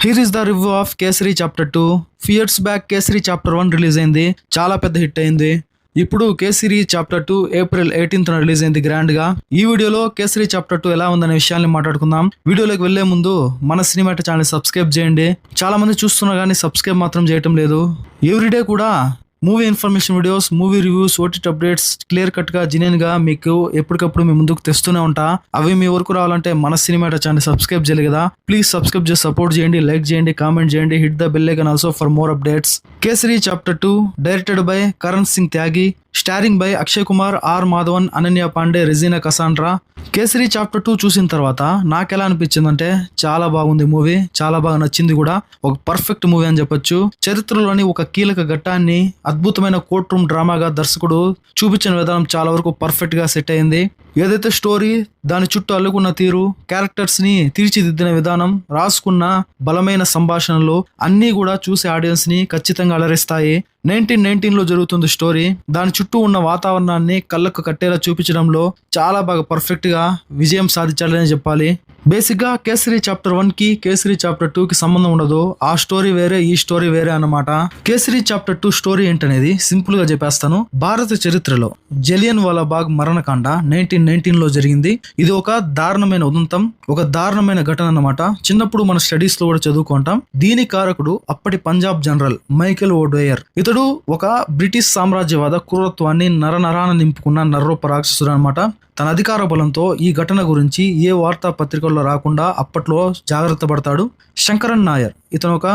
Here is the review of kesari chapter 2. Years back kesari chapter 1 release అయింది, చాలా పెద్ద hit అయింది. ఇప్పుడు కేసరి చాప్టర్ 2 ఏప్రిల్ 18న రిలీజ్ అయింది గ్రాండ్ గా. ఈ వీడియోలో కేసరి చాప్టర్ 2 ఎలా ఉందనే విషయాన్ని మాట్లాడుకుందాం. వీడియోలోకి వెళ్లే ముందు మన సినిమాట ఛానల్ సబ్స్క్రైబ్ చేయండి. చాలా మంది చూస్తున్నారు కానీ సబ్స్క్రైబ్ మాత్రం చేయటం లేదు. ఎవ్రీడే కూడా movie information videos, movie reviews, OTT updates clear cut గా జెన్యూన్ గా మీకు ఎప్పటికప్పుడు మీ ముందుకు తెస్తూనే ఉంటా. అవి మీ వరకు రావాలంటే మన సినిమాట ఛానల్ సబ్స్క్రైబ్ చేయాలి కదా. ప్లీజ్ సబ్స్క్రైబ్ చేసి సపోర్ట్ చేయండి, లైక్ చేయండి, కామెంట్ చేయండి, hit the bell icon also for more updates. Kesari chapter 2 directed by Karan Singh Tyagi, starring by Akshay Kumar, R Madhavan, Ananya Pandey, Regina Cassandra. Kesari chapter 2 చూసిన తర్వాత నాకెలా అనిపించిందంటే చాలా బాగుంది మూవీ, చాలా బాగా నచ్చింది కూడా. ఒక పర్ఫెక్ట్ మూవీ అని చెప్పొచ్చు. చరిత్రలోని ఒక కీలక ఘట్టాన్ని అద్భుతమైన కోర్ట్ రూమ్ డ్రామాగా దర్శకుడు చూపించిన విధానం చాలా వరకు పర్ఫెక్ట్ గా సెట్ అయింది. ఏదైతే స్టోరీ, దాని చుట్టూ అల్లుకున్న తీరు, క్యారెక్టర్స్ ని తీర్చిదిద్దిన విధానం, రాసుకున్న బలమైన సంభాషణలు అన్నీ కూడా చూసే ఆడియన్స్ ని ఖచ్చితంగా అలరిస్తాయి. 1919లో జరుగుతుంది స్టోరీ. దాని చుట్టూ ఉన్న వాతావరణాన్ని కళ్ళకు కట్టేలా చూపించడంలో చాలా బాగా పర్ఫెక్ట్ గా విజయం సాధించాలని చెప్పాలి. బేసిక్ గా కేసరి చాప్టర్ 1 కి కేసరి చాప్టర్ 2 కి సంబంధం ఉండదు. ఆ స్టోరీ వేరే, ఈ స్టోరీ వేరే అన్నమాట. కేసరి చాప్టర్ 2 స్టోరీ ఏంటనేది సింపుల్ గా చెప్పేస్తాను. భారత చరిత్రలో జలియన్ వాలా బాగ్ మరణకాండ 1919లో జరిగింది. ఇది ఒక దారుణమైన ఉదంతం, ఒక దారుణమైన ఘటన అన్నమాట. చిన్నప్పుడు మన స్టడీస్ లో కూడా చదువుకుంటాం. దీని కారకుడు అప్పటి పంజాబ్ జనరల్ మైకేల్ ఓడోయర్. ఇతడు ఒక బ్రిటిష్ సామ్రాజ్యవాద క్రూరత్వాన్ని నరనరాన నింపుకున్న నర్రూప రాక్షసుడు అన్నమాట. తన అధికార బలంతో ఈ ఘటన గురించి ఏ వార్తా పత్రికల్లో రాకుండా అప్పట్లో జాగ్రత్త పడతాడు. శంకరన్ నాయర్ ఇతను ఒక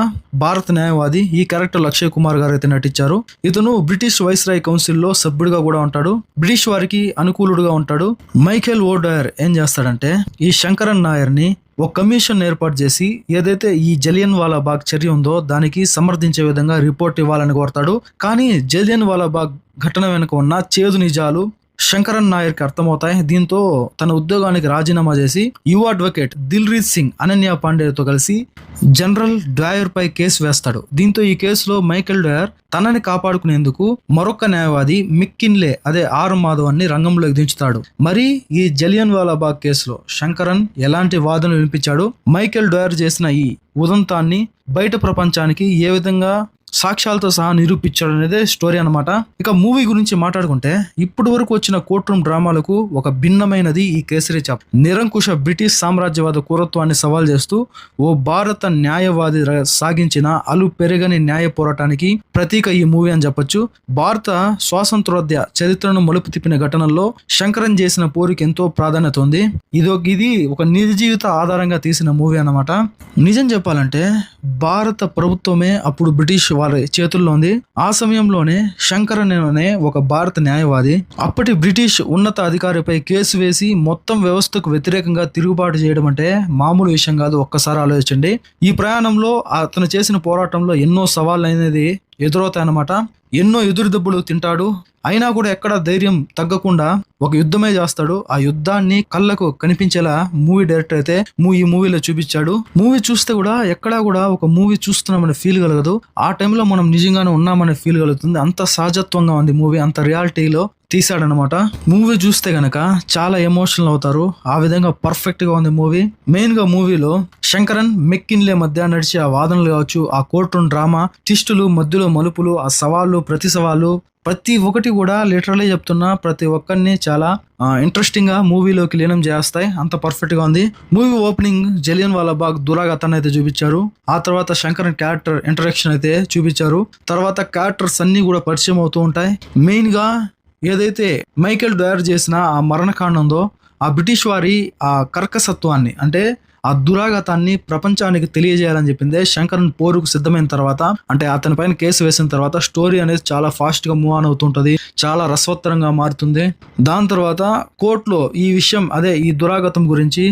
భారత న్యాయవాది. ఈ క్యారెక్టర్ అక్షయ్ కుమార్ గారు అయితే నటించారు. ఇతను బ్రిటిష్ వైస్రాయ్ కౌన్సిల్లో సభ్యుడిగా కూడా ఉంటాడు. బ్రిటిష్ వారికి అనుకూలుడుగా ఉంటాడు. మైకేల్ ఓడోయర్ ఏం చేస్తాడంటే ఈ శంకరన్ నాయర్ ని ఒక కమిషన్ ఏర్పాటు చేసి ఏదైతే ఈ జలియన్ వాలా బాగ్ చర్య ఉందో దానికి సమర్థించే విధంగా రిపోర్ట్ ఇవ్వాలని కోరతాడు. కానీ జలియన్ వాలా బాగ్ ఘటన వెనుక ఉన్న చేదు నిజాలు శంకరన్ నాయర్కి అర్థమవుతాయి. దీంతో తన ఉద్యోగానికి రాజీనామా చేసి యువ అడ్వకేట్ దిల్రీత్ సింగ్, అనన్య పాండేతో కలిసి జనరల్ డ్రాయర్ పై కేసు వేస్తాడు. దీంతో ఈ కేసులో మైకేల్ డ్రాయర్ తనని కాపాడుకునేందుకు మరొక న్యాయవాది మిక్కిన్లే అదే ఆర్ మాధవన్ ని రంగంలోకి దించుతాడు. మరి ఈ జలియన్ వాలా బాగ్ కేసులో శంకరన్ ఎలాంటి వాదనలు వినిపించాడు, మైకేల్ డ్రాయర్ చేసిన ఈ ఉదంతాన్ని బయట ప్రపంచానికి ఏ విధంగా సాక్ష్యాలతో సహా నిరూపించాడు అనేది స్టోరీ అన్నమాట. ఇక మూవీ గురించి మాట్లాడుకుంటే ఇప్పటి వరకు వచ్చిన కోర్ట్ రూమ్ డ్రామాలకు ఒక భిన్నమైనది ఈ కేసరి చాప్టర్. నిరంకుశ బ్రిటిష్ సామ్రాజ్యవాద క్రూరత్వాన్ని సవాల్ చేస్తూ ఓ భారత న్యాయవాది సాగించిన అలు పెరగని న్యాయ పోరాటానికి ప్రతీక ఈ మూవీ అని చెప్పొచ్చు. భారత స్వాతంత్రోద్య చరిత్రను మలుపు తిప్పిన ఘటనల్లో శంకరన్ చేసిన పోరుకి ఎంతో ప్రాధాన్యత ఉంది. ఇది ఒక నిజ జీవిత ఆధారంగా తీసిన మూవీ అన్నమాట. నిజం చెప్పాలంటే భారత ప్రభుత్వమే అప్పుడు బ్రిటిష్ వారి చేతుల్లో ఉంది. ఆ సమయంలోనే శంకరన్ అనే ఒక భారత న్యాయవాది అప్పటి బ్రిటిష్ ఉన్నత అధికారిపై కేసు వేసి మొత్తం వ్యవస్థకు వ్యతిరేకంగా తిరుగుబాటు చేయడం అంటే మామూలు విషయం కాదు. ఒక్కసారి ఆలోచించండి. ఈ ప్రయాణంలో అతను చేసిన పోరాటంలో ఎన్నో సవాళ్ళు అనేది ఎదురవుతాయన్నమాట. ఎన్నో ఎదురు దెబ్బలు తింటాడు. అయినా కూడా ఎక్కడ ధైర్యం తగ్గకుండా ఒక యుద్ధమే చేస్తాడు. ఆ యుద్ధాన్ని కళ్ళకు కనిపించేలా మూవీ డైరెక్టర్ అయితే ఈ మూవీలో చూపించాడు. మూవీ చూస్తే కూడా ఎక్కడా కూడా ఒక మూవీ చూస్తున్నామనే ఫీల్ కలగదు. ఆ టైంలో మనం నిజంగానే ఉన్నామనే ఫీల్ కలుగుతుంది. అంత సహజత్వంగా ఉంది మూవీ, అంత రియాలిటీలో తీసాడనమాట. మూవీ చూస్తే గనక చాలా ఎమోషనల్ అవుతారు. ఆ విధంగా పర్ఫెక్ట్ గా ఉంది మూవీ. మెయిన్ గా మూవీలో శంకరన్ మెక్కిన్లే మధ్య నడిచే ఆ వాదనలు కావచ్చు, ఆ కోర్ట్ రూమ్ డ్రామా, ట్విస్టులు, మధ్యలో మలుపులు, ఆ సవాళ్ళు, ప్రతి సవాళ్ళు, ప్రతి ఒక్కటి కూడా లిటరలీ చెప్తున్నా ప్రతి ఒక్కరిని చాలా ఇంట్రెస్టింగ్ గా మూవీలోకి లీనం చేస్తాయి. అంత పర్ఫెక్ట్ గా ఉంది. మూవీ ఓపెనింగ్ జలియన్ వాలా బాగ్ దురాగతాన్ని అయితే చూపించారు. ఆ తర్వాత శంకరన్ క్యారెక్టర్ ఇంట్రడక్షన్ అయితే చూపించారు. తర్వాత క్యారెక్టర్స్ అన్ని కూడా పరిచయం అవుతూ ఉంటాయి. మెయిన్ గా ఏదైతే మైకేల్ డ్రాయర్ చేసిన ఆ మరణకాండ ఉందో ఆ బ్రిటిష్ వారి ఆ కర్కసత్వాన్ని అంటే ఆ దురాఘాతాన్ని ప్రపంచానికి తెలియజేయాలని చెప్పిందే శంకరన్ పోరుకు సిద్ధమైన తర్వాత, అంటే అతని పైన కేసు వేసిన తర్వాత స్టోరీ అనేది చాలా ఫాస్ట్ గా మూవ్ ఆన్ అవుతుంటది. చాలా రసవత్తరంగా మారుతుంది. దాని తర్వాత కోర్టులో ఈ విషయం అదే ఈ దురాఘాతం గురించి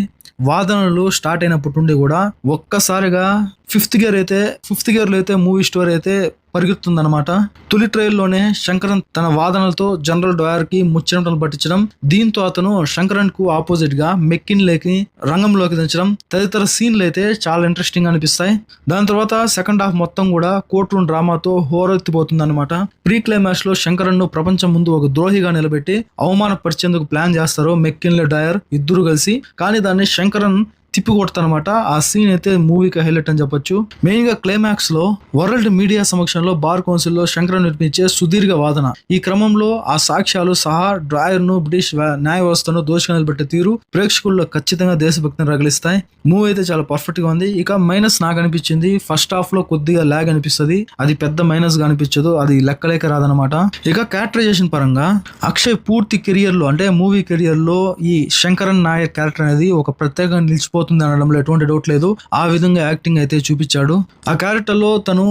వాదనలు స్టార్ట్ అయినప్పటి నుండి కూడా ఒక్కసారిగా ఫిఫ్త్ గేర్ లో అయితే మూవీ స్టోరీ అయితే పరిగెత్తుందన్నమాట. తొలి ట్రైల్లోనే శంకరన్ తన వాదనలతో జనరల్ డ్రాయర్ కి ముచ్చటలు పట్టించడం, దీంతో అతను శంకరన్ కు ఆపోజిట్ గా మెక్కిన్లేకి రంగంలోకి దించడం తదితర సీన్లు అయితే చాలా ఇంట్రెస్టింగ్ అనిపిస్తాయి. దాని తర్వాత సెకండ్ హాఫ్ మొత్తం కూడా కోర్ట్ రూమ్ డ్రామాతో హోరెత్తిపోతుంది అనమాట. ప్రీ క్లైమాక్స్ లో శంకరన్ ను ప్రపంచం ముందు ఒక ద్రోహిగా నిలబెట్టి అవమానపరిచేందుకు ప్లాన్ చేస్తారు మెక్కిన్లే డ్రాయర్ ఇద్దరు కలిసి. కానీ దాన్ని శంకరన్ తిప్పి కొడతానమాట. ఆ సీన్ అయితే మూవీకి హైలైట్ అని చెప్పొచ్చు. మెయిన్ గా క్లైమాక్స్ లో వరల్డ్ మీడియా సమక్షంలో బార్ కౌన్సిల్ లో శంకరన్ నిర్మించే సుదీర్ఘ వాదన. ఈ క్రమంలో ఆ సాక్ష్యాలు సహా డ్రాయర్ ను బ్రిటిష్ న్యాయ వ్యవస్థను దోషంగా నిలబెట్టే తీరు ప్రేక్షకుల్లో ఖచ్చితంగా దేశభక్తిని రగిలిస్తాయి. మూవీ అయితే చాలా పర్ఫెక్ట్ గా ఉంది. ఇక మైనస్ నాకు అనిపించింది, ఫస్ట్ హాఫ్ లో కొద్దిగా లాగ్ అనిపిస్తుంది. అది పెద్ద మైనస్ గా అనిపించదు, అది లెక్కలేక రాదనమాట. ఇక క్యారెక్టరైజేషన్ పరంగా అక్షయ్ పూర్తి కెరియర్ లో అంటే మూవీ కెరియర్ లో ఈ శంకరన్ నాయక్ క్యారెక్టర్ అనేది ఒక ప్రత్యేకంగా నిలిచిపోతుంది అనడంలో ఎటువంటి డౌట్ లేదు. ఆ విధంగా యాక్టింగ్ అయితే చూపించాడు. ఆ క్యారెక్టర్ లో తను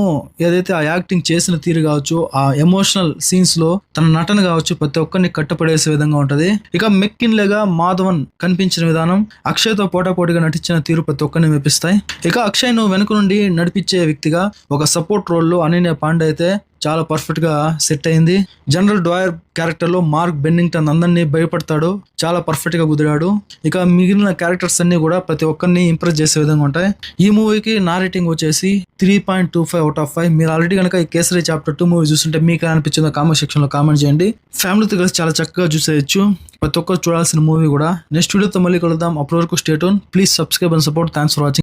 ఏదైతే ఆ యాక్టింగ్ చేసిన తీరు కావచ్చు, ఆ ఎమోషనల్ సీన్స్ లో తన నటన కావచ్చు, ప్రతి ఒక్కరిని కట్టపడేసే విధంగా ఉంటది. ఇక మెక్కిన్లేగా మాధవన్ కనిపించిన విధానం, అక్షయ్ తో పోటాపోటీగా నటించిన తీరు ప్రతి ఒక్కరిని మెప్పిస్తాయి. ఇక అక్షయ్ ను వెనుక నుండి నడిపించే వ్యక్తిగా ఒక సపోర్ట్ రోల్ లో అనన్య పాండే అయితే చాలా పర్ఫెక్ట్ గా సెట్ అయింది. జనరల్ డ్రాయర్ క్యారెక్టర్ లో మార్క్ బెన్నింగ్టన్ అందరినీ భయపడతాడు, చాలా పర్ఫెక్ట్ గా కుదిరాడు. ఇక మిగిలిన క్యారెక్టర్స్ అన్ని కూడా ప్రతి ఒక్కరిని ఇంప్రెస్ చేసే విధంగా ఉంటాయి. ఈ మూవీకి నా రేటింగ్ వచ్చేసి 3.25/5. మీరు ఆల్రెడీ కనుక ఈ కేసరి చాప్టర్ 2 మూవీ చూస్తుంటే మీకు అనిపించిందో కామెంట్ సెక్షన్ లో కామెంట్ చేయండి. ఫ్యామిలీతో కలిసి చాలా చక్కగా చూసేయచ్చు. ప్రతి ఒక్కరు చూడాల్సిన మూవీ కూడా. నెక్స్ట్ వీడియోతో మళ్ళీ కలుద్దాం. అప్పటి వరకు stay tune. Please subscribe and support. Thanks for watching.